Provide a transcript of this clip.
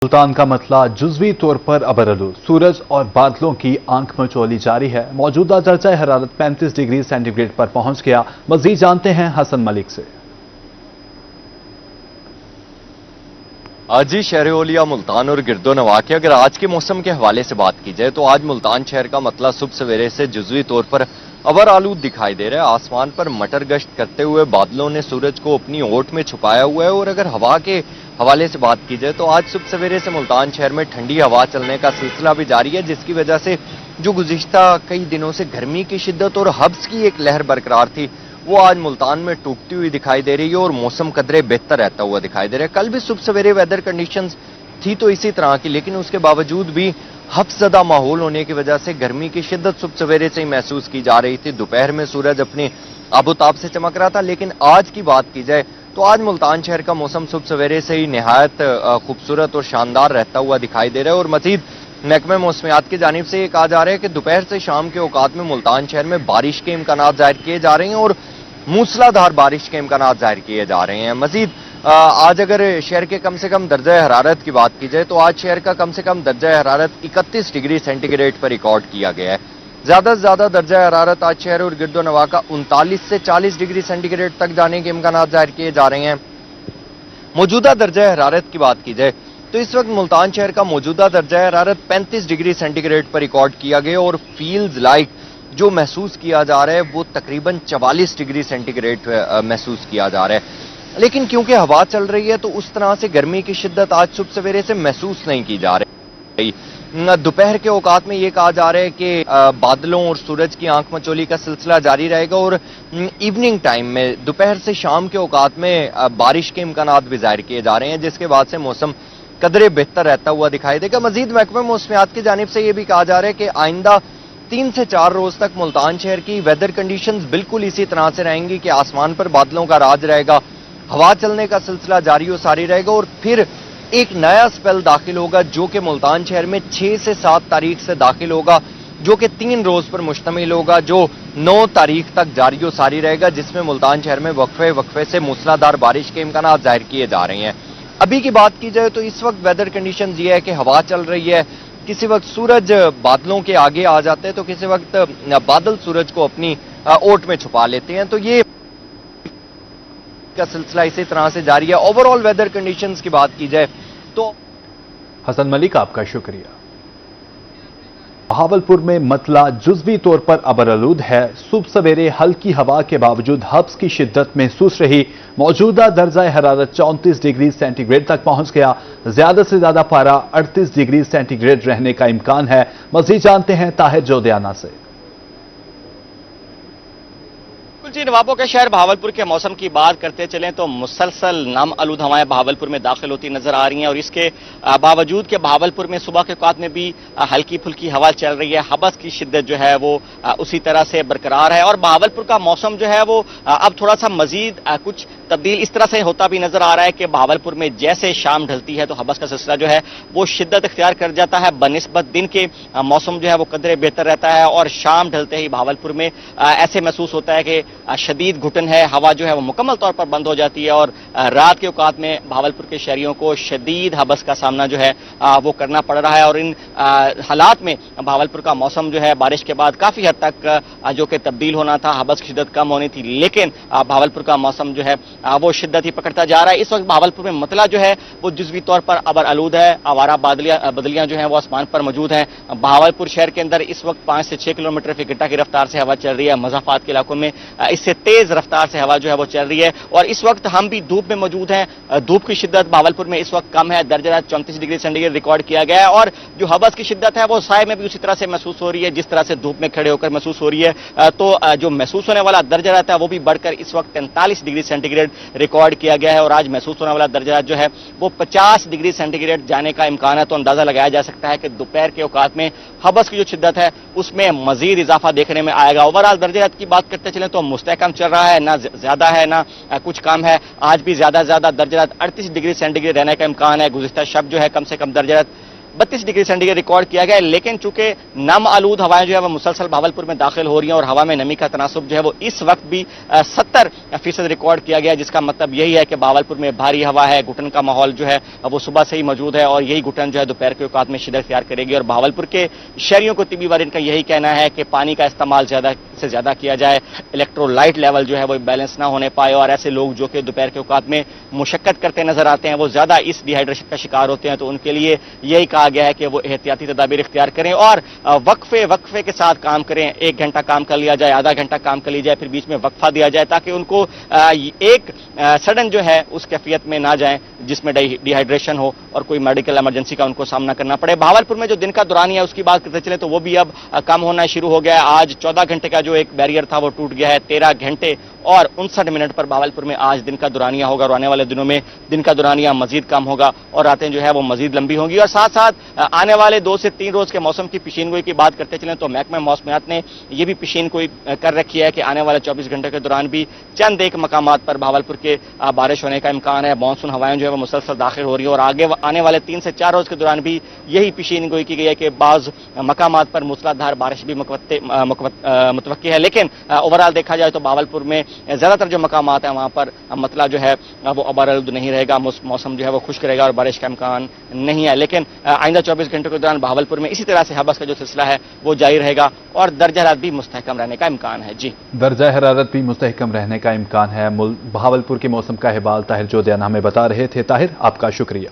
सुल्तान का मतला जुज़वी तौर पर अबरआलूद, सूरज और बादलों की आंख मचौली जारी है। मौजूदा दर्जा हरारत 35 डिग्री सेंटीग्रेड पर पहुंच गया। मजीद जानते हैं हसन मलिक से। आज ही शहर ओलिया, मुल्तान और गिरदो नवा के अगर आज के मौसम के हवाले से बात की जाए तो आज मुल्तान शहर का मतला सुबह सवेरे से जुज़वी तौर पर अबर आलूद दिखाई दे रहा है। आसमान पर मटर गश्त करते हुए बादलों ने सूरज को अपनी ओट में छुपाया हुआ है। और अगर हवा के हवाले से बात की जाए तो आज सुबह सवेरे से मुल्तान शहर में ठंडी हवा चलने का सिलसिला भी जारी है, जिसकी वजह से जो गुज़िश्ता कई दिनों से गर्मी की शिद्दत और हब्स की एक लहर बरकरार थी, वो आज मुल्तान में टूटती हुई दिखाई दे रही है और मौसम कदरे बेहतर रहता हुआ दिखाई दे रहा है। कल भी सुबह सवेरे वेदर कंडीशंस थी तो इसी तरह की, लेकिन उसके बावजूद भी हफ्सज़दा माहौल होने की वजह से गर्मी की शिद्दत सुबह सवेरे से ही महसूस की जा रही थी। दोपहर में सूरज अपने आबोताब से चमक रहा था, लेकिन आज की बात की जाए तो आज मुल्तान शहर का मौसम सुबह सवेरे से ही निहायत खूबसूरत और शानदार रहता हुआ दिखाई दे रहा है। और मजीद महकमे मौसमियात की जानिब से ये कहा जा रहा है कि दोपहर से शाम के औकात में मुल्तान शहर में बारिश के इम्कानात जाहिर किए जा रहे हैं और मूसलाधार बारिश के इम्कानात जाहिर किए जा रहे हैं। मजीद आज अगर शहर के कम से कम दर्जा हरारत की बात की जाए तो आज शहर का कम से कम दर्जा हरारत 31 डिग्री सेंटीग्रेड पर रिकॉर्ड किया गया है। ज्यादा से ज्यादा दर्जा हरारत आज शहर और गिरदो नवा का 39 से 40 डिग्री सेंटीग्रेड तक जाने के इम्कानात जाहिर किए जा रहे हैं। मौजूदा दर्जा हरारत की बात की जाए तो इस वक्त मुल्तान शहर का मौजूदा दर्जा हरारत 35 डिग्री सेंटीग्रेड पर रिकॉर्ड किया गया और फील्स लाइक जो महसूस किया जा रहा है वो तकरीबन 44 डिग्री सेंटीग्रेड महसूस किया जा रहा है। लेकिन क्योंकि हवा चल रही है तो उस तरह से गर्मी की शिद्दत आज सुबह सवेरे से महसूस नहीं की जा रही। दोपहर के औकात में यह कहा जा रहा है कि बादलों और सूरज की आंख मचोली का सिलसिला जारी रहेगा और इवनिंग टाइम में दोपहर से शाम के औकात में बारिश के इम्कानात भी जाहिर किए जा रहे हैं, जिसके बाद से मौसम कदरे बेहतर रहता हुआ दिखाई देगा। मजीद महकमा मौसमियात की जानिब से यह भी कहा जा रहा है कि आइंदा 3 से 4 रोज तक मुल्तान शहर की वेदर कंडीशंस बिल्कुल इसी तरह से रहेंगी कि आसमान पर बादलों का राज रहेगा, हवा चलने का सिलसिला जारी और सारी रहेगा और फिर एक नया स्पेल दाखिल होगा जो कि मुल्तान शहर में 6 से 7 तारीख से दाखिल होगा, जो कि 3 रोज पर मुश्तमिल होगा, जो 9 तारीख तक जारी और सारी रहेगा, जिसमें मुल्तान शहर में वक्फे वक्फे से मूसलाधार बारिश के इम्कानात जाहिर किए जा रहे हैं। अभी की बात की जाए तो इस वक्त वेदर कंडीशन ये है कि हवा चल रही है, किसी वक्त सूरज बादलों के आगे आ जाते हैं तो किसी वक्त बादल सूरज को अपनी ओट में छुपा लेते हैं, तो ये का सिलसिला इसी तरह से जारी है। ओवरऑल वेदर कंडीशंस की बात की जाए तो हसन मलिक, आपका शुक्रिया। बहावलपुर में मतला जुज़वी तौर पर अबरआलूद है। सुबह सवेरे हल्की हवा के बावजूद हब्स की शिद्दत महसूस रही। मौजूदा दर्जा हरारत 34 डिग्री सेंटीग्रेड तक पहुंच गया। ज्यादा से ज्यादा पारा 38 डिग्री सेंटीग्रेड रहने का इम्कान है। मजीद जानते हैं ताहिर जोदियाना से। जी, नवाबों के शहर बहावलपुर के मौसम की बात करते चलें तो मुसलसल नम आलूद हवाएं बहावलपुर में दाखिल होती नजर आ रही हैं और इसके बावजूद के बहावलपुर में सुबह के औकात में भी हल्की फुल्की हवा चल रही है। हबस की शिद्दत जो है वो उसी तरह से बरकरार है और बहावलपुर का मौसम जो है वो अब थोड़ा सा मजीद कुछ तब्दील इस तरह से होता भी नजर आ रहा है कि बहावलपुर में जैसे शाम ढलती है तो हबस का सिलसिला जो है वो शिद्दत इख्तियार कर जाता है। बनिस्बत दिन के मौसम जो है वो कदरे बेहतर रहता है और शाम ढलते ही बहावलपुर में ऐसे महसूस होता है कि शदीद घुटन है, हवा जो है वो मुकम्मल तौर पर बंद हो जाती है और रात के औकात में बहावलपुर के शहरियों को शदीद हबस का सामना जो है वो करना पड़ रहा है। और इन हालात में बहावलपुर का मौसम जो है बारिश के बाद काफी हद तक जो कि तब्दील होना था, हबस की शिद्दत कम होनी थी, लेकिन बहावलपुर का मौसम जो है वो शिद्दत ही पकड़ता जा रहा है। इस वक्त बहावलपुर में मतला जो है वो जुज़वी तौर पर अबर आलूद है। आवारा बदलियां जो है वो आसमान पर मौजूद हैं। बहावलपुर शहर के अंदर इस वक्त 5 से 6 किलोमीटर फी घंटा की रफ्तार से हवा चल रही है। मज़ाफात के इलाकों में इससे तेज रफ्तार से हवा जो है वो चल रही है और इस वक्त हम भी धूप में मौजूद हैं। धूप की शिद्दत बहावलपुर में इस वक्त कम है, दर्जा 34 डिग्री सेंटीग्रेड रिकॉर्ड किया गया है और जो हबस की शिद्दत है वो साय में भी उसी तरह से महसूस हो रही है जिस तरह से धूप में खड़े होकर महसूस हो रही है। तो जो महसूस होने वाला दर्जा रहता है वो भी बढ़कर इस वक्त 43 डिग्री सेंटीग्रेड रिकॉर्ड किया गया है और आज महसूस होने वाला दर्जा जो है वो 50 डिग्री सेंटीग्रेड जाने का इम्कान है। तो अंदाजा लगाया जा सकता है कि दोपहर के औकात में हबस की जो शिद्दत है उसमें मजीद इजाफा देखने में आएगा। ओवरऑल दर्जा की बात करते चले तो मुस्तहकम चल रहा है, ना ज्यादा है ना कुछ कम है। आज भी ज्यादा दर्जा 38 डिग्री सेंटीग्रेड रहने का इम्कान है। गुज़िश्ता शब जो है कम से कम दर्जा 32 डिग्री सेंटीग्रेड रिकॉर्ड किया गया है। लेकिन चूंकि नम आलूद हवाएं जो है वो मुसलसल भावलपुर में दाखिल हो रही हैं और हवा में नमी का तनासुब जो है वो इस वक्त भी 70% रिकॉर्ड किया गया है, जिसका मतलब यही है कि भावलपुर में भारी हवा है, घुटन का माहौल जो है वो सुबह से ही मौजूद है और यही घुटन जो है दोपहर के औकात में शिद्दत इख्तियार करेगी। और भावलपुर के शहरियों को तिबी वारिन का यही कहना है कि पानी का इस्तेमाल ज्यादा से ज्यादा किया जाए, इलेक्ट्रोलाइट लेवल जो है वो बैलेंस ना होने पाए और ऐसे लोग जो कि दोपहर के औकात में मुशक्कत करते नजर आते हैं वो ज्यादा इस डिहाइड्रेशन का शिकार होते हैं। तो उनके लिए यही कहा गया है कि वो एहतियाती तदाबीर इख्तियार करें और वक्फे के साथ काम करें। 1 घंटा काम कर लिया जाए, आधा घंटा काम कर लिया जाए, फिर बीच में वक्फा दिया जाए ताकि उनको एक सडन जो है उस कैफियत में ना जाए जिसमें डिहाइड्रेशन हो और कोई मेडिकल इमरजेंसी का उनको सामना करना पड़े। भावलपुर में जो दिन का दौरानिया है उसकी बात करते चले तो वो भी अब कम होना शुरू हो गया है। आज 14 घंटे का जो एक बैरियर था वो टूट गया है। 13 घंटे और 59 मिनट पर भावलपुर में आज दिन का दौरानिया होगा और आने वाले दिनों में दिन का दौरानिया मजीद कम होगा और रातें जो है वो मजीद लंबी होंगी। और साथ साथ आने वाले 2 से 3 रोज के मौसम की पेशीनगोई की बात करते चलें तो महकमा मौसमियात ने यह भी पेशीनगोई कर रखी है कि आने वाले 24 घंटे के दौरान भी चंद एक मकामात पर भावलपुर के बारिश होने का इम्कान है। मानसून हवाएं जो है वो मुसलसल दाखिल हो रही है और आगे आने वाले 3 से 4 रोज के दौरान भी यही पेशीनगोई की गई है कि बाज मकामात पर मूसलाधार बारिश भी मुतवक्की है। लेकिन ओवरऑल देखा जाए तो भावलपुर में ज्यादातर जो मकामात है वहां पर मतला जो है वो अबारआलूद नहीं रहेगा, मौसम जो है वो खुश्क रहेगा और बारिश का इम्कान नहीं है। लेकिन आइंदा 24 घंटों के दौरान भावलपुर में इसी तरह से हबस का जो सिलसिला है वो जारी रहेगा और दर्जा हरारत भी मुस्तहकम रहने का इम्कान है। जी, दर्जा हरारत भी मुस्तहकम रहने का इम्कान है। भावलपुर के मौसम का अहवाल ताहिर जोदियान हमें बता रहे थे। ताहिर, आपका शुक्रिया।